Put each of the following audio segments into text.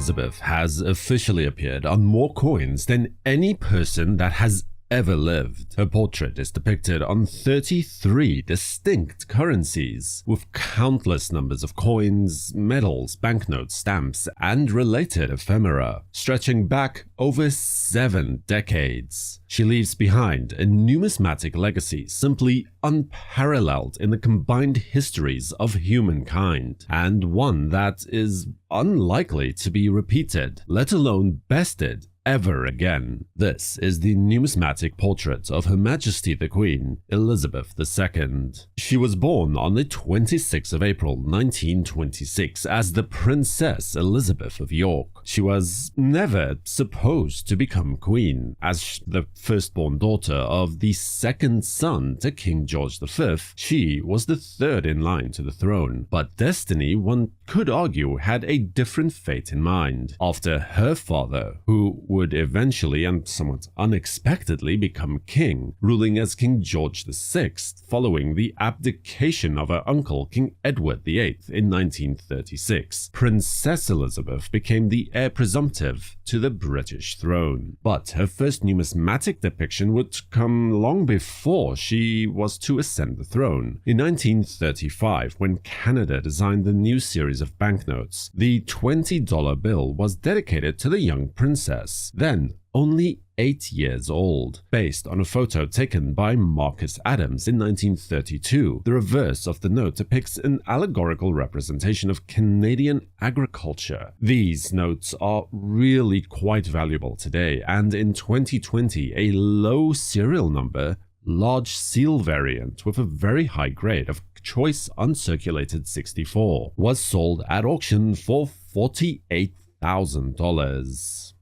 Elizabeth has officially appeared on more coins than any person that has ever lived. Her portrait is depicted on 33 distinct currencies, with countless numbers of coins, medals, banknotes, stamps, and related ephemera, stretching back over 7 decades. She leaves behind a numismatic legacy simply unparalleled in the combined histories of humankind, and one that is unlikely to be repeated, let alone bested, ever again. This is the numismatic portrait of Her Majesty the Queen, Elizabeth II. She was born on the 26th of April 1926 as the Princess Elizabeth of York. She was never supposed to become queen. As the firstborn daughter of the second son to King George V, she was the third in line to the throne. But destiny, one could argue, had a different fate in mind. After her father, who would eventually and somewhat unexpectedly become king, ruling as King George VI following the abdication of her uncle King Edward VIII in 1936. Princess Elizabeth became the heir presumptive to the British throne. But her first numismatic depiction would come long before she was to ascend the throne. In 1935, when Canada designed the new series of banknotes, the $20 bill was dedicated to the young princess, then only 8 years old. Based on a photo taken by Marcus Adams in 1932, the reverse of the note depicts an allegorical representation of Canadian agriculture. These notes are really quite valuable today, and in 2020, a low serial number, large seal variant with a very high grade of choice uncirculated 64 was sold at auction for $48,000.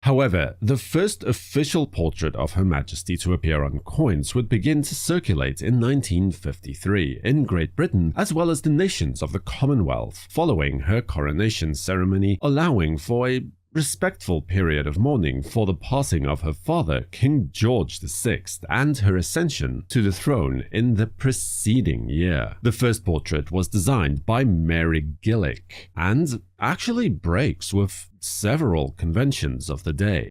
However, the first official portrait of Her Majesty to appear on coins would begin to circulate in 1953 in Great Britain as well as the nations of the Commonwealth, following her coronation ceremony, allowing for a respectful period of mourning for the passing of her father, King George VI, and her ascension to the throne in the preceding year. The first portrait was designed by Mary Gillick and actually breaks with several conventions of the day.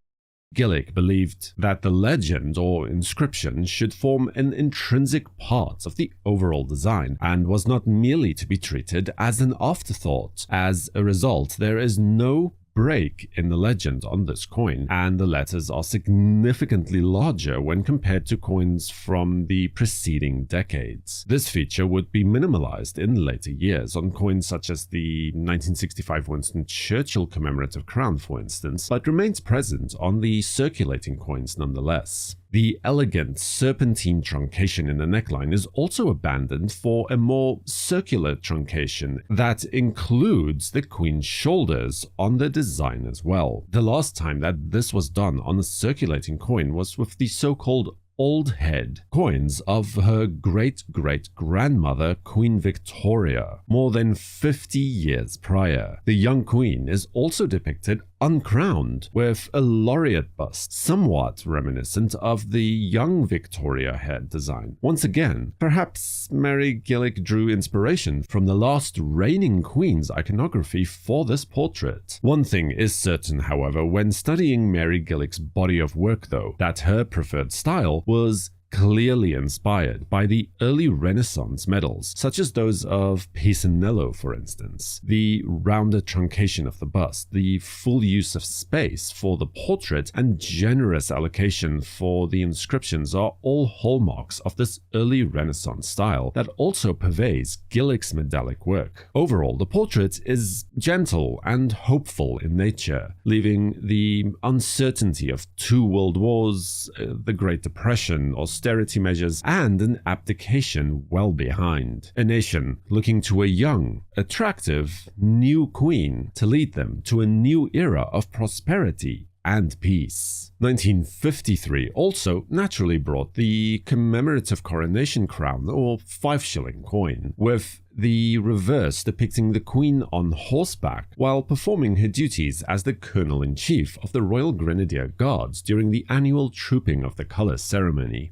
Gillick believed that the legend or inscription should form an intrinsic part of the overall design and was not merely to be treated as an afterthought. As a result, there is no break in the legend on this coin, and the letters are significantly larger when compared to coins from the preceding decades. This feature would be minimalized in later years on coins such as the 1965 Winston Churchill commemorative crown, for instance, but remains present on the circulating coins nonetheless. The elegant serpentine truncation in the neckline is also abandoned for a more circular truncation that includes the Queen's shoulders on the design as well. The last time that this was done on a circulating coin was with the so-called old head coins of her great-great-grandmother Queen Victoria, more than 50 years prior. The young queen is also depicted uncrowned, with a Laureate bust, somewhat reminiscent of the young Victoria head design. Once again, perhaps Mary Gillick drew inspiration from the last reigning queen's iconography for this portrait. One thing is certain, however, when studying Mary Gillick's body of work though, that her preferred style was clearly inspired by the early Renaissance medals, such as those of Pisanello, for instance. The rounder truncation of the bust, the full use of space for the portrait, and generous allocation for the inscriptions are all hallmarks of this early Renaissance style that also pervades Gillick's medallic work. Overall, the portrait is gentle and hopeful in nature, leaving the uncertainty of 2 world wars, the Great Depression, austerity measures, and an abdication well behind. A nation looking to a young, attractive, new queen to lead them to a new era of prosperity and peace. 1953 also naturally brought the commemorative Coronation Crown, or 5-shilling coin, with the reverse depicting the Queen on horseback while performing her duties as the Colonel-in-Chief of the Royal Grenadier Guards during the annual Trooping of the Colours ceremony.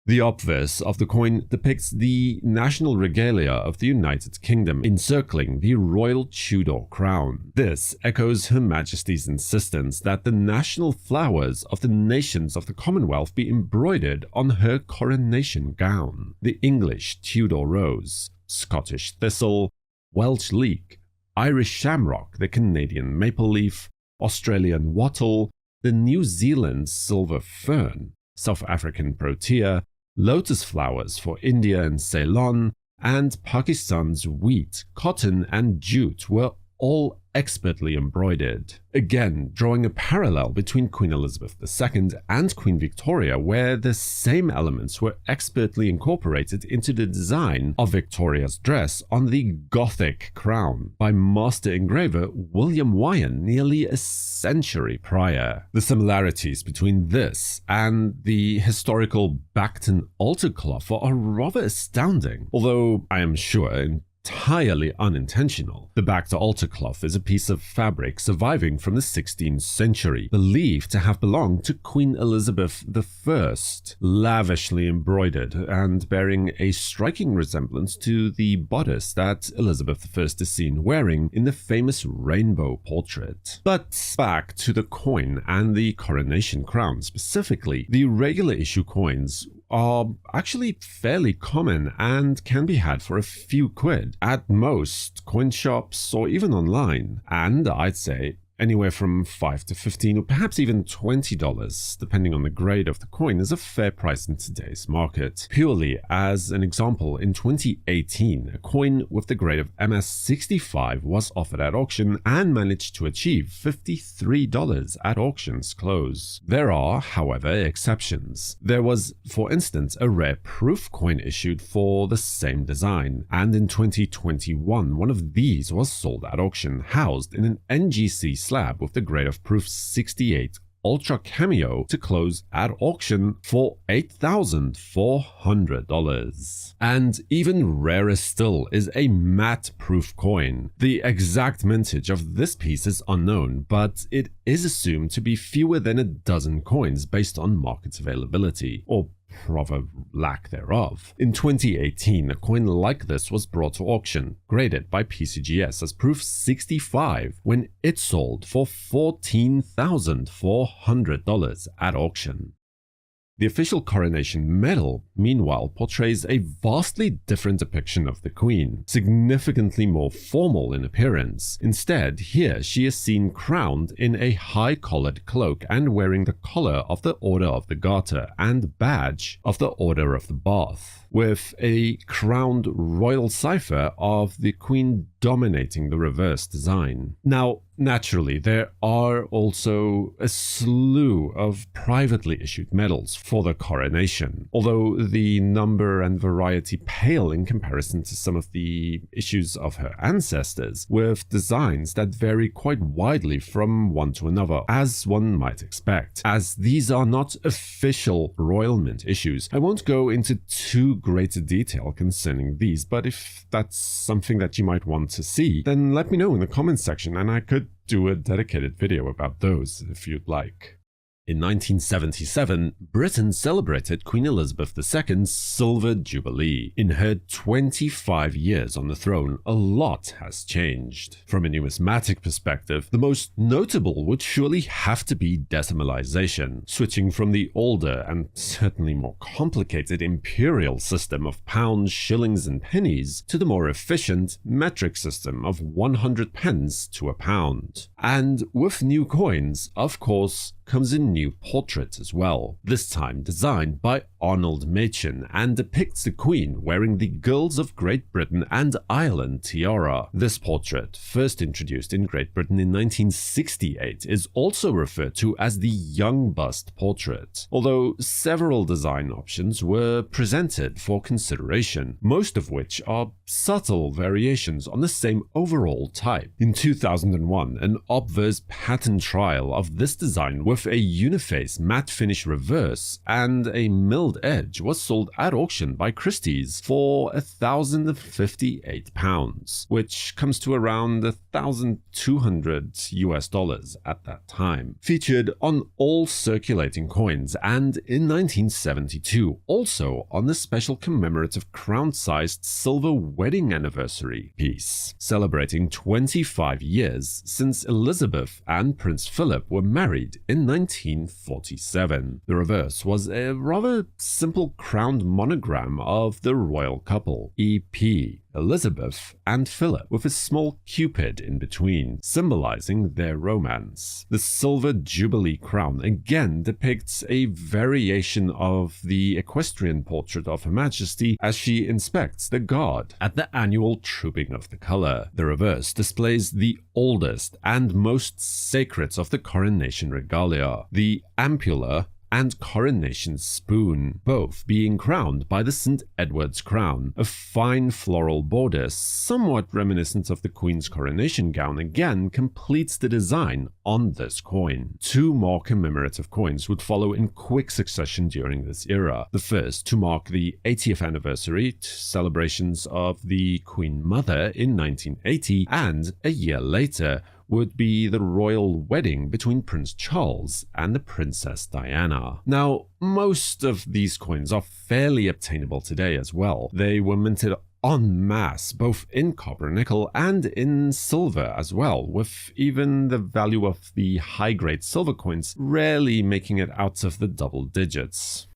The obverse of the coin depicts the national regalia of the United Kingdom encircling the royal Tudor crown. This echoes Her Majesty's insistence that the national flowers of the nations of the Commonwealth be embroidered on her coronation gown. The English Tudor rose, Scottish thistle, Welsh leek, Irish shamrock, the Canadian maple leaf, Australian wattle, the New Zealand silver fern, South African protea, lotus flowers for India and Ceylon, and Pakistan's wheat, cotton, and jute were all expertly embroidered. Again, drawing a parallel between Queen Elizabeth II and Queen Victoria, where the same elements were expertly incorporated into the design of Victoria's dress on the Gothic crown by master engraver William Wyon nearly a century prior. The similarities between this and the historical Bacton altar cloth are rather astounding, although I am sure entirely unintentional. The Bacta altar cloth is a piece of fabric surviving from the 16th century, believed to have belonged to Queen Elizabeth I, lavishly embroidered and bearing a striking resemblance to the bodice that Elizabeth I is seen wearing in the famous rainbow portrait. But back to the coin and the Coronation Crown specifically. The regular issue coins are actually fairly common and can be had for a few quid at most coin shops or even online, and I'd say anywhere from $5 to $15 or perhaps even $20, depending on the grade of the coin, is a fair price in today's market. Purely as an example, in 2018, a coin with the grade of MS65 was offered at auction and managed to achieve $53 at auction's close. There are, however, exceptions. There was, for instance, a rare proof coin issued for the same design, and in 2021, one of these was sold at auction, housed in an NGC slab with the grade of proof 68 Ultra Cameo to close at auction for $8,400. And even rarer still is a matte proof coin. The exact mintage of this piece is unknown, but it is assumed to be fewer than a dozen coins based on market availability, or rather lack thereof. In 2018, a coin like this was brought to auction, graded by PCGS as proof 65, when it sold for $14,400 at auction. The official coronation medal, meanwhile, portrays a vastly different depiction of the Queen, significantly more formal in appearance. Instead, here she is seen crowned in a high-collared cloak and wearing the collar of the Order of the Garter and badge of the Order of the Bath, with a crowned royal cipher of the Queen dominating the reverse design. Now, naturally, there are also a slew of privately issued medals for the coronation, although the number and variety pale in comparison to some of the issues of her ancestors, with designs that vary quite widely from one to another, as one might expect. As these are not official Royal Mint issues, I won't go into too great a detail concerning these, but if that's something that you might want to see, then let me know in the comments section and I could do a dedicated video about those if you'd like. In 1977, Britain celebrated Queen Elizabeth II's Silver Jubilee. In her 25 years on the throne, a lot has changed. From a numismatic perspective, the most notable would surely have to be decimalization, switching from the older and certainly more complicated imperial system of pounds, shillings, and pennies to the more efficient metric system of 100 pence to a pound. And with new coins, of course, comes a new portrait as well, this time designed by Arnold Machin, and depicts the Queen wearing the Girls of Great Britain and Ireland tiara. This portrait, first introduced in Great Britain in 1968, is also referred to as the Young Bust portrait, although several design options were presented for consideration, most of which are subtle variations on the same overall type. In 2001, an obverse patent trial of this design with with a uniface matte finish reverse and a milled edge, was sold at auction by Christie's for £1,058, which comes to around $1,200 at that time. Featured on all circulating coins, and in 1972 also on the special commemorative crown-sized silver wedding anniversary piece, celebrating 25 years since Elizabeth and Prince Philip were married in 1947. The reverse was a rather simple crowned monogram of the royal couple, EP, Elizabeth and Philip, with a small cupid in between, symbolizing their romance. The silver Jubilee crown again depicts a variation of the equestrian portrait of Her Majesty as she inspects the guard at the annual trooping of the colour. The reverse displays the oldest and most sacred of the coronation regalia, the ampulla and coronation spoon, both being crowned by the St. Edward's crown. A fine floral border, somewhat reminiscent of the Queen's coronation gown, again completes the design on this coin. Two more commemorative coins would follow in quick succession during this era. The first to mark the 80th anniversary celebrations of the Queen Mother in 1980, and a year later would be the royal wedding between Prince Charles and the Princess Diana. Now, most of these coins are fairly obtainable today as well. They were minted en masse, both in copper and nickel and in silver as well, with even the value of the high-grade silver coins rarely making it out of the double digits.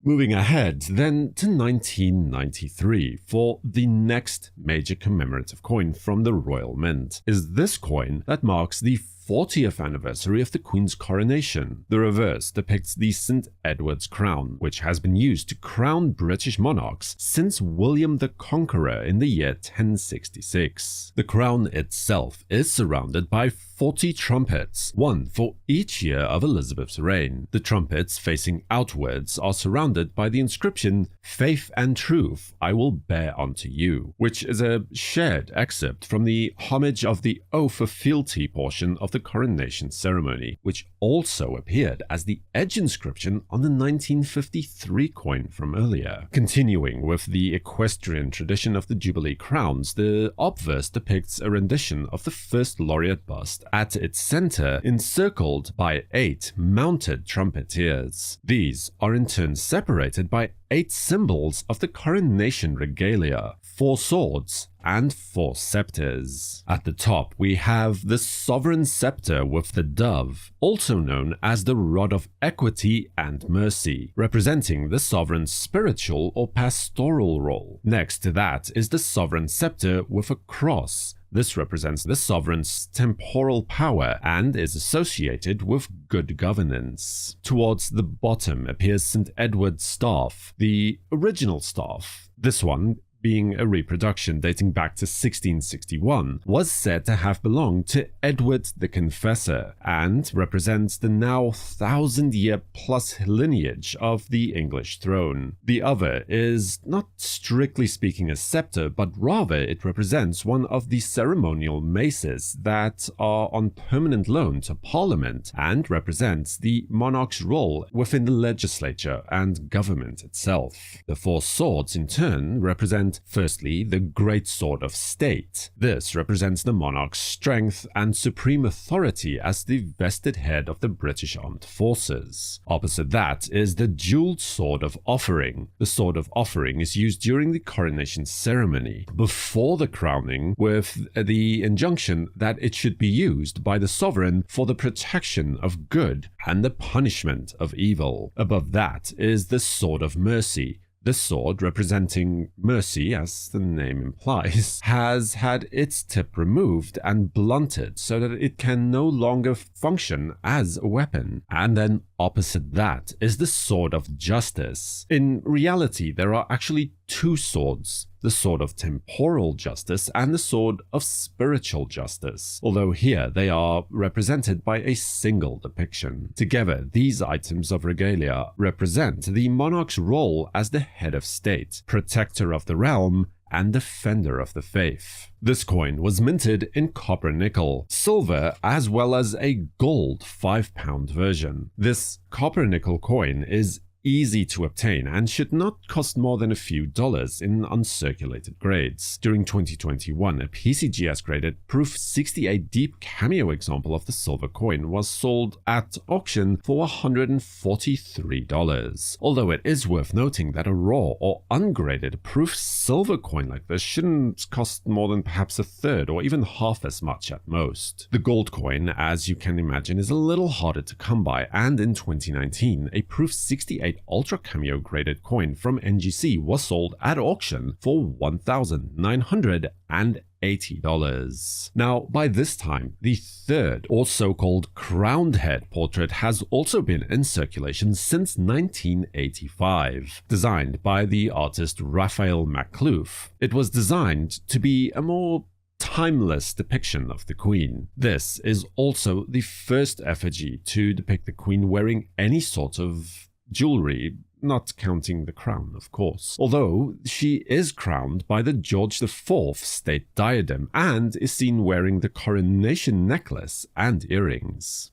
Moving ahead then to 1993 for the next major commemorative coin from the Royal Mint, is this coin that marks the 40th anniversary of the Queen's coronation. The reverse depicts the St. Edward's crown, which has been used to crown British monarchs since William the Conqueror in the year 1066. The crown itself is surrounded by 40 trumpets, one for each year of Elizabeth's reign. The trumpets facing outwards are surrounded by the inscription, "Faith and truth I will bear unto you," which is a shared excerpt from the Homage of the Oath of Fealty portion of the coronation ceremony, which also appeared as the edge inscription on the 1953 coin from earlier. Continuing with the equestrian tradition of the Jubilee crowns, the obverse depicts a rendition of the first Laureate bust at its center, encircled by 8 mounted trumpeters. These are in turn separated by 8 symbols of the coronation regalia, 4 swords and 4 scepters. At the top we have the sovereign scepter with the dove, also known as the rod of equity and mercy, representing the sovereign's spiritual or pastoral role. Next to that is the sovereign scepter with a cross. This represents the sovereign's temporal power and is associated with good governance. Towards the bottom appears St. Edward's staff, the original staff. This one, being a reproduction dating back to 1661, was said to have belonged to Edward the Confessor and represents the now 1,000-year-plus lineage of the English throne. The other is not strictly speaking a scepter, but rather it represents one of the ceremonial maces that are on permanent loan to Parliament and represents the monarch's role within the legislature and government itself. The 4 swords in turn represent firstly the Great Sword of State. This represents the monarch's strength and supreme authority as the vested head of the British Armed Forces. Opposite that is the Jeweled Sword of Offering. The Sword of Offering is used during the coronation ceremony, before the crowning, with the injunction that it should be used by the sovereign for the protection of good and the punishment of evil. Above that is the Sword of Mercy. The sword, representing mercy, as the name implies, has had its tip removed and blunted so that it can no longer function as a weapon. And then opposite that is the Sword of Justice. In reality, there are actually 2 swords, the Sword of Temporal Justice and the Sword of Spiritual Justice, although here they are represented by a single depiction. Together, these items of regalia represent the monarch's role as the head of state, protector of the realm, and defender of the faith. This coin was minted in copper nickel, silver, as well as a gold 5-pound version. This copper nickel coin is easy to obtain and should not cost more than a few dollars in uncirculated grades. During 2021, a PCGS graded Proof 68 deep cameo example of the silver coin was sold at auction for $143. Although it is worth noting that a raw or ungraded proof silver coin like this shouldn't cost more than perhaps a third or even half as much at most. The gold coin, as you can imagine, is a little harder to come by, and in 2019, a Proof 68 Ultra Cameo graded coin from NGC was sold at auction for $1,980. Now, by this time, the third or so-called crowned head portrait has also been in circulation since 1985. Designed by the artist Raphael McCloof, it was designed to be a more timeless depiction of the Queen. This is also the first effigy to depict the Queen wearing any sort of jewelry, not counting the crown, of course. Although she is crowned by the George IV state diadem and is seen wearing the coronation necklace and earrings.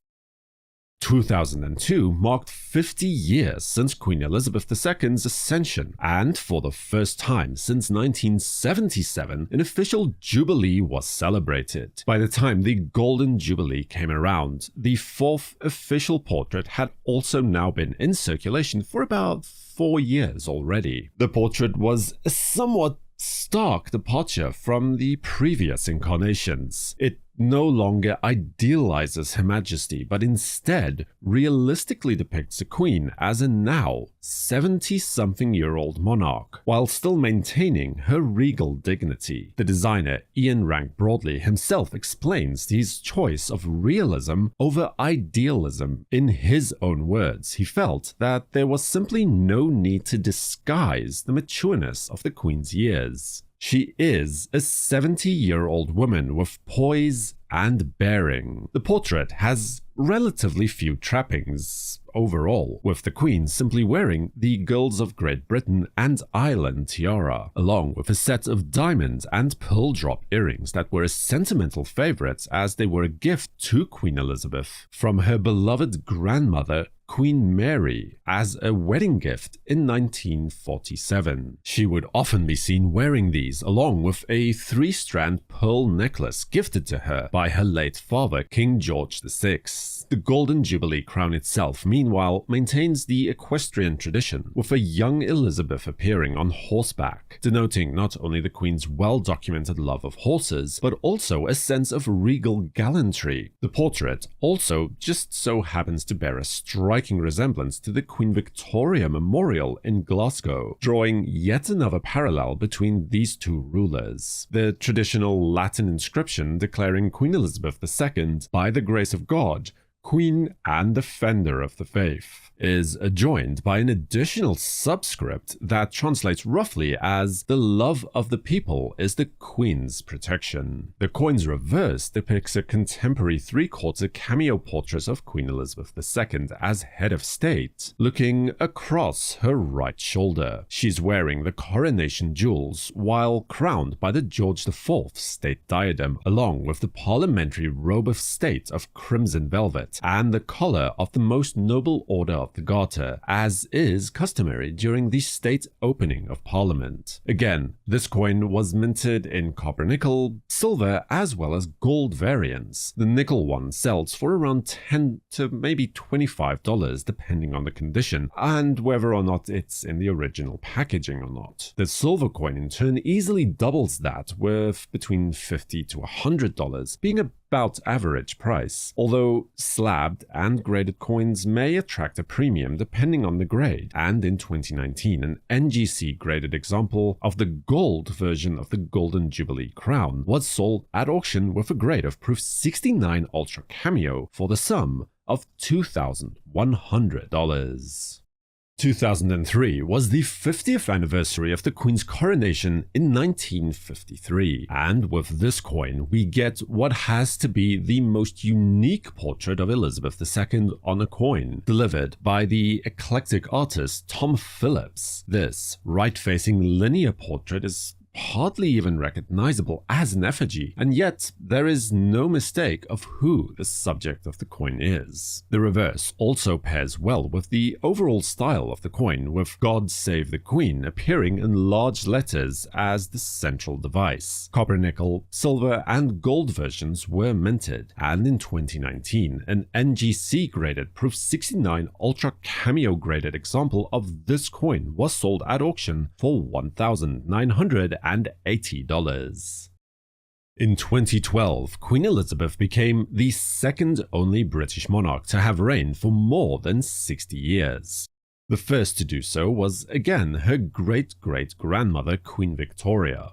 2002 marked 50 years since Queen Elizabeth II's ascension, and for the first time since 1977, an official Jubilee was celebrated. By the time the Golden Jubilee came around, the fourth official portrait had also now been in circulation for about 4 years already. The portrait was a somewhat stark departure from the previous incarnations. It no longer idealizes Her Majesty, but instead realistically depicts the Queen as a now 70-something-year-old monarch, while still maintaining her regal dignity. The designer Ian Rank Broadley himself explains his choice of realism over idealism. In his own words, he felt that there was simply no need to disguise the matureness of the Queen's years. She is a 70-year-old woman with poise and bearing. The portrait has relatively few trappings overall, with the Queen simply wearing the Girls of Great Britain and Ireland tiara, along with a set of diamond and pearl drop earrings that were a sentimental favorite as they were a gift to Queen Elizabeth from her beloved grandmother, Queen Mary, as a wedding gift in 1947. She would often be seen wearing these along with a 3-strand pearl necklace gifted to her by her late father, King George VI. The Golden Jubilee crown itself, meanwhile, maintains the equestrian tradition, with a young Elizabeth appearing on horseback, denoting not only the Queen's well-documented love of horses, but also a sense of regal gallantry. The portrait also just so happens to bear a striking resemblance to the Queen Victoria Memorial in Glasgow, drawing yet another parallel between these two rulers. The traditional Latin inscription declaring Queen Elizabeth II, by the grace of God, Queen and Defender of the Faith, is adjoined by an additional subscript that translates roughly as "the love of the people is the Queen's protection." The coin's reverse depicts a contemporary 3/4 cameo portrait of Queen Elizabeth II as head of state, looking across her right shoulder. She's wearing the coronation jewels while crowned by the George IV state diadem, along with the parliamentary robe of state of crimson velvet and the collar of the Most Noble Order of the Garter, as is customary during the state opening of Parliament. Again, this coin was minted in copper nickel, silver, as well as gold variants. The nickel one sells for around $10 to maybe $25 depending on the condition and whether or not it's in the original packaging or not. The silver coin in turn easily doubles that, with between $50 to $100 being about average price, although slabbed and graded coins may attract a premium depending on the grade, and in 2019 an NGC graded example of the gold version of the Golden Jubilee crown was sold at auction with a grade of Proof 69 Ultra Cameo for the sum of $2,100. 2003 was the 50th anniversary of the Queen's coronation in 1953, and with this coin we get what has to be the most unique portrait of Elizabeth II on a coin, delivered by the eclectic artist Tom Phillips. This right-facing linear portrait is hardly even recognizable as an effigy, and yet there is no mistake of who the subject of the coin is. The reverse also pairs well with the overall style of the coin, with God Save the Queen appearing in large letters as the central device. Copper, nickel, silver, and gold versions were minted, and in 2019, an NGC-graded Proof 69 Ultra Cameo-graded example of this coin was sold at auction for $1,980. In 2012, Queen Elizabeth became the second only British monarch to have reigned for more than 60 years. The first to do so was, again, her great-great-grandmother, Queen Victoria.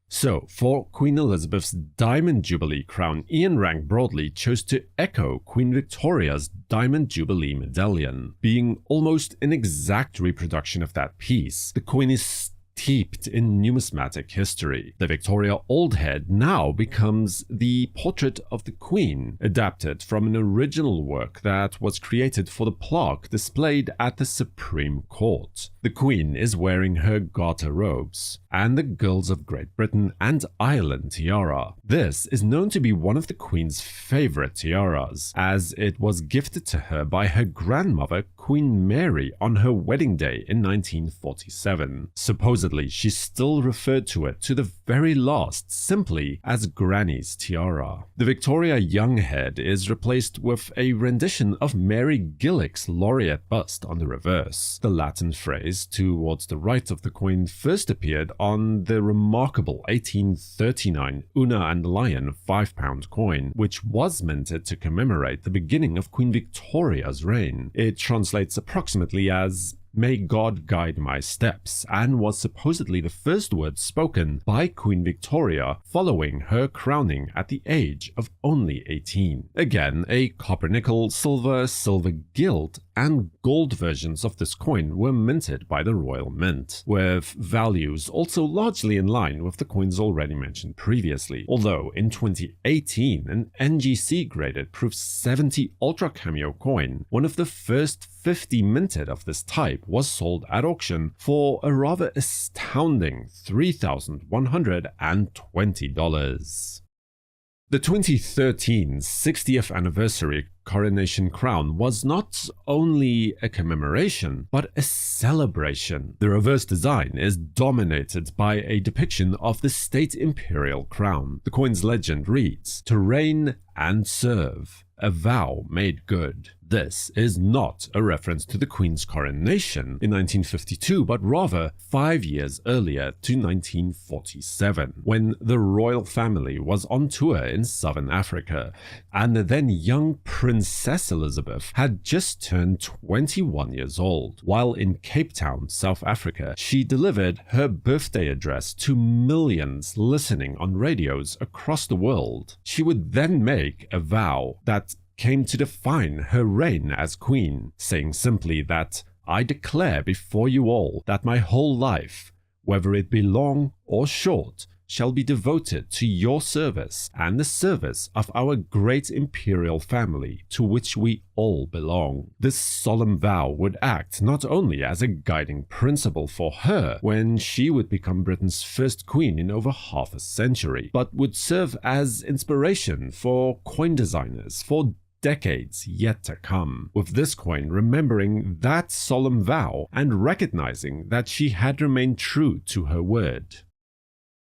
So, for Queen Elizabeth's Diamond Jubilee crown, Ian Rank broadly chose to echo Queen Victoria's Diamond Jubilee medallion. Being almost an exact reproduction of that piece, the coin is steeped in numismatic history. The Victoria Old Head now becomes the portrait of the Queen, adapted from an original work that was created for the plaque displayed at the Supreme Court. The Queen is wearing her garter robes, and the girls of Great Britain and Ireland tiara. This is known to be one of the Queen's favorite tiaras, as it was gifted to her by her grandmother, Queen Mary, on her wedding day in 1947. Supposedly, she still referred to it to the very last simply as Granny's tiara. The Victoria Young head is replaced with a rendition of Mary Gillick's Laureate bust on the reverse. The Latin phrase towards the right of the coin first appeared on the remarkable 1839 Una and Lion £5 coin, which was minted to commemorate the beginning of Queen Victoria's reign. It translates approximately as "May God guide my steps," and was supposedly the first word spoken by Queen Victoria following her crowning at the age of only 18. Again, a copper, nickel, silver, silver gilt, and gold versions of this coin were minted by the Royal Mint, with values also largely in line with the coins already mentioned previously, although in 2018 an NGC-graded Proof 70 Ultra Cameo coin, one of the first 50 minted of this type, was sold at auction for a rather astounding $3,120. The 2013 60th anniversary Coronation Crown was not only a commemoration, but a celebration. The reverse design is dominated by a depiction of the state imperial crown. The coin's legend reads, "To reign and serve, a vow made good." This is not a reference to the Queen's coronation in 1952, but rather 5 years earlier to 1947, when the royal family was on tour in southern Africa, and the then young Princess Elizabeth had just turned 21 years old. While in Cape Town, South Africa, she delivered her birthday address to millions listening on radios across the world. She would then make a vow that came to define her reign as queen, saying simply that, "I declare before you all that my whole life, whether it be long or short, shall be devoted to your service and the service of our great imperial family to which we all belong." This solemn vow would act not only as a guiding principle for her when she would become Britain's first queen in over half a century, but would serve as inspiration for coin designers for decades yet to come, with this coin remembering that solemn vow and recognizing that she had remained true to her word.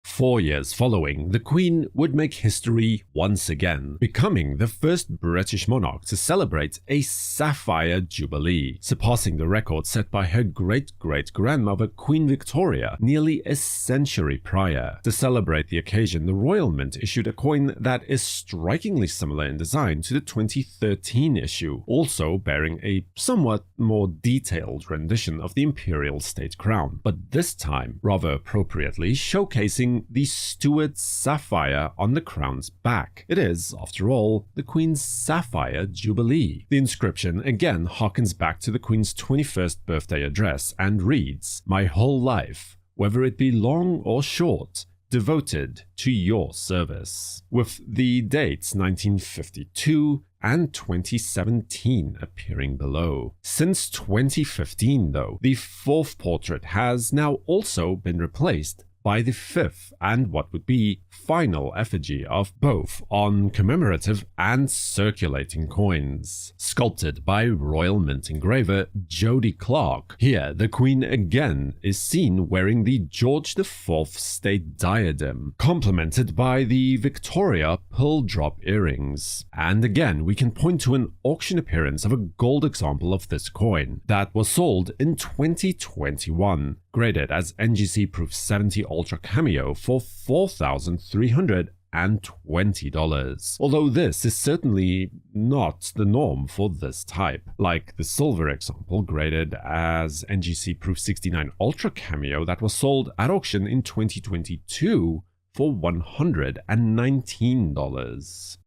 4 years following, the Queen would make history once again, becoming the first British monarch to celebrate a Sapphire Jubilee, surpassing the record set by her great-great-grandmother Queen Victoria nearly a century prior. To celebrate the occasion, the Royal Mint issued a coin that is strikingly similar in design to the 2013 issue, also bearing a somewhat more detailed rendition of the imperial state crown, but this time, rather appropriately, showcasing the Stuart Sapphire on the crown's back. It is, after all, the Queen's Sapphire Jubilee. The inscription again harkens back to the Queen's 21st birthday address and reads, "My whole life, whether it be long or short, devoted to your service," with the dates 1952, and 2017 appearing below. Since 2015 though, the fourth portrait has now also been replaced by the fifth and what would be final effigy of both on commemorative and circulating coins, sculpted by Royal Mint engraver Jody Clark. Here, the Queen again is seen wearing the George IV state diadem, complemented by the Victoria pearl drop earrings. And again, we can point to an auction appearance of a gold example of this coin that was sold in 2021, graded as NGC Proof 70 Ultra Cameo for $4,320. Although this is certainly not the norm for this type, like the silver example graded as NGC Proof 69 Ultra Cameo that was sold at auction in 2022 for $119.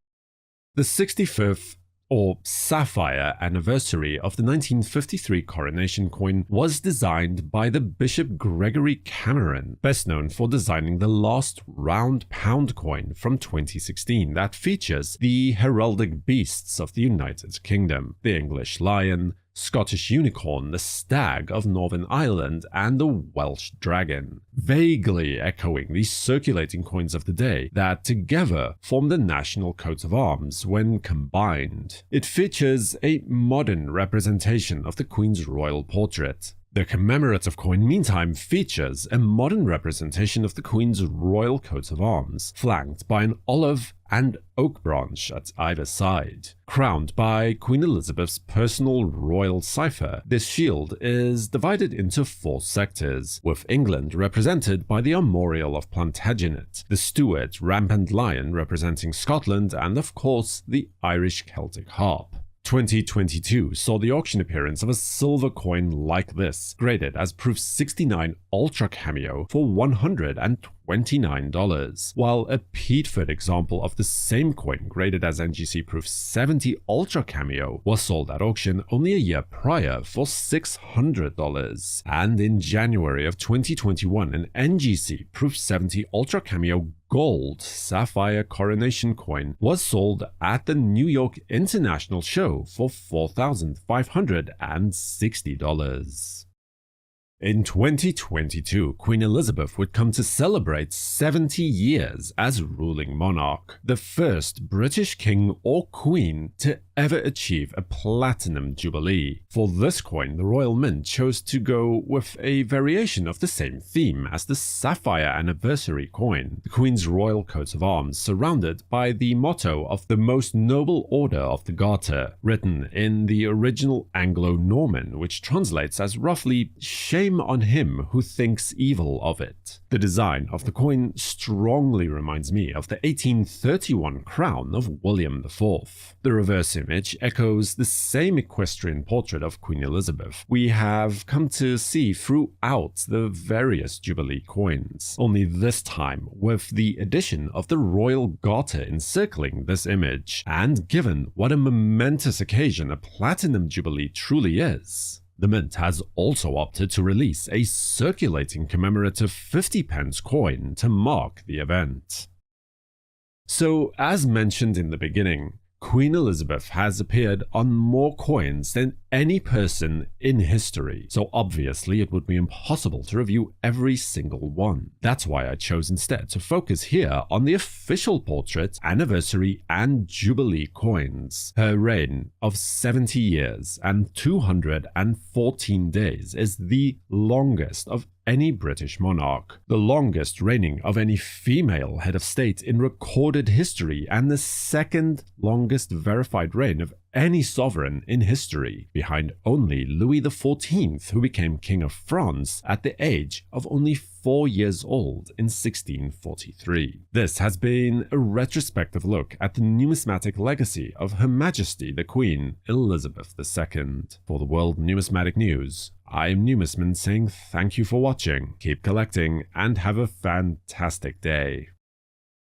The 65th or Sapphire anniversary of the 1953 Coronation coin was designed by the Bishop Gregory Cameron, best known for designing the last round pound coin from 2016 that features the heraldic beasts of the United Kingdom, the English lion, Scottish unicorn, the stag of Northern Ireland, and the Welsh dragon, vaguely echoing the circulating coins of the day that together form the national coat of arms when combined. It features a modern representation of the Queen's royal portrait. The commemorative coin, meantime, features a modern representation of the Queen's royal coat of arms, flanked by an olive and oak branch at either side. Crowned by Queen Elizabeth's personal royal cipher, this shield is divided into 4 sectors, with England represented by the armorial of Plantagenet, the Stuart rampant lion representing Scotland, and of course the Irish Celtic harp. 2022 saw the auction appearance of a silver coin like this, graded as Proof 69 Ultra Cameo for $129, while a Peatford example of the same coin graded as NGC Proof 70 Ultra Cameo was sold at auction only a year prior for $600. And in January of 2021, an NGC Proof 70 Ultra Cameo gold sapphire coronation coin was sold at the New York International Show for $4,560. In 2022, Queen Elizabeth would come to celebrate 70 years as ruling monarch, the first British king or queen to ever achieve a platinum jubilee. For this coin, the Royal Mint chose to go with a variation of the same theme as the Sapphire anniversary coin, the Queen's royal coat of arms surrounded by the motto of the Most Noble Order of the Garter, written in the original Anglo-Norman, which translates as roughly "Shame on him who thinks evil of it." The design of the coin strongly reminds me of the 1831 crown of William IV. The reverse image echoes the same equestrian portrait of Queen Elizabeth we have come to see throughout the various Jubilee coins, only this time with the addition of the royal garter encircling this image. And given what a momentous occasion a platinum Jubilee truly is, the Mint has also opted to release a circulating commemorative 50p coin to mark the event. So, as mentioned in the beginning, Queen Elizabeth has appeared on more coins than any person in history, so obviously it would be impossible to review every single one. That's why I chose instead to focus here on the official portrait, anniversary, and Jubilee coins. Her reign of 70 years and 214 days is the longest of any British monarch, the longest reigning of any female head of state in recorded history, and the second longest verified reign of any sovereign in history, behind only Louis XIV, who became King of France at the age of only 4 years old in 1643. This has been a retrospective look at the numismatic legacy of Her Majesty the Queen Elizabeth II. For the World Numismatic News, I am Numisman saying thank you for watching, keep collecting, and have a fantastic day.